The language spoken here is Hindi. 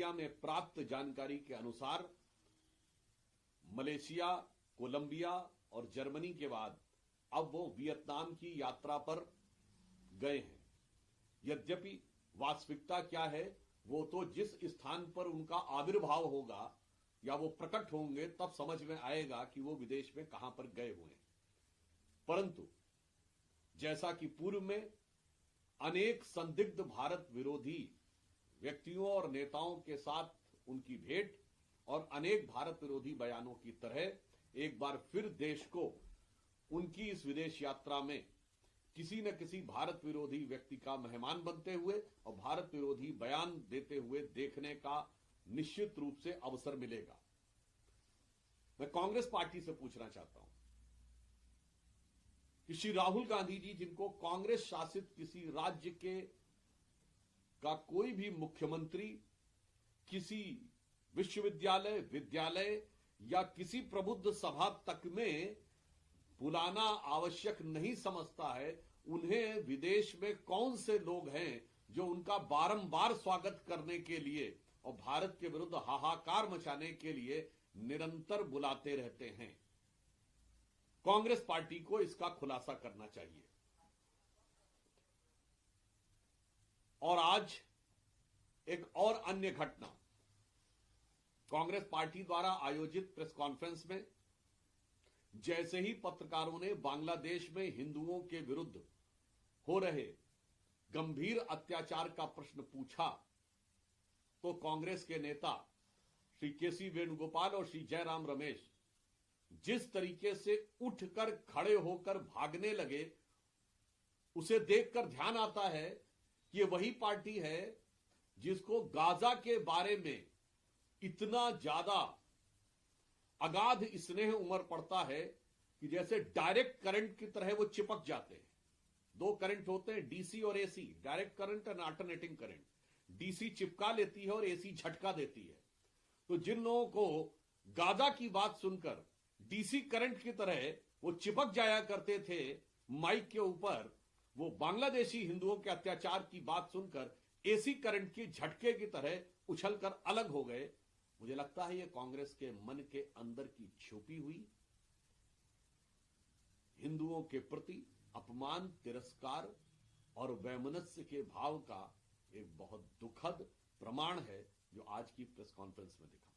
मीडिया में प्राप्त जानकारी के अनुसार मलेशिया, कोलंबिया और जर्मनी के बाद अब वो वियतनाम की यात्रा पर गए हैं। यद्यपि वास्तविकता क्या है वो तो जिस स्थान पर उनका आविर्भाव होगा या वो प्रकट होंगे तब समझ में आएगा कि वो विदेश में कहां पर गए हुए हैं। परंतु जैसा कि पूर्व में अनेक संदिग्ध भारत विरोधी व्यक्तियों और नेताओं के साथ उनकी भेंट और अनेक भारत विरोधी बयानों की तरह एक बार फिर देश को उनकी इस विदेश यात्रा में किसी न किसी भारत विरोधी व्यक्ति का मेहमान बनते हुए और भारत विरोधी बयान देते हुए देखने का निश्चित रूप से अवसर मिलेगा। मैं कांग्रेस पार्टी से पूछना चाहता हूं कि श्री राहुल गांधी जी, जिनको कांग्रेस शासित किसी राज्य के का कोई भी मुख्यमंत्री किसी विश्वविद्यालय, विद्यालय या किसी प्रबुद्ध सभा तक में बुलाना आवश्यक नहीं समझता है, उन्हें विदेश में कौन से लोग हैं जो उनका बारंबार स्वागत करने के लिए और भारत के विरुद्ध हाहाकार मचाने के लिए निरंतर बुलाते रहते हैं। कांग्रेस पार्टी को इसका खुलासा करना चाहिए। और आज एक और अन्य घटना, कांग्रेस पार्टी द्वारा आयोजित प्रेस कॉन्फ्रेंस में जैसे ही पत्रकारों ने बांग्लादेश में हिंदुओं के विरुद्ध हो रहे गंभीर अत्याचार का प्रश्न पूछा तो कांग्रेस के नेता श्री केसी वेणुगोपाल और श्री जयराम रमेश जिस तरीके से उठकर खड़े होकर भागने लगे, उसे देखकर ध्यान आता है कि ये वही पार्टी है जिसको गाजा के बारे में इतना ज्यादा अगाध स्नेह उमड़ पड़ता है कि जैसे डायरेक्ट करंट की तरह वो चिपक जाते हैं। दो करंट होते हैं, डीसी और एसी, डायरेक्ट करंट और अल्टरनेटिंग करंट। डीसी चिपका लेती है और एसी झटका देती है। तो जिन लोगों को गाजा की बात सुनकर डीसी करंट की तरह वो चिपक जाया करते थे माइक के ऊपर, वो बांग्लादेशी हिंदुओं के अत्याचार की बात सुनकर एसी करंट की झटके की तरह उछलकर अलग हो गए। मुझे लगता है ये कांग्रेस के मन के अंदर की छुपी हुई हिंदुओं के प्रति अपमान, तिरस्कार और वैमनस्य के भाव का एक बहुत दुखद प्रमाण है जो आज की प्रेस कॉन्फ्रेंस में दिखा।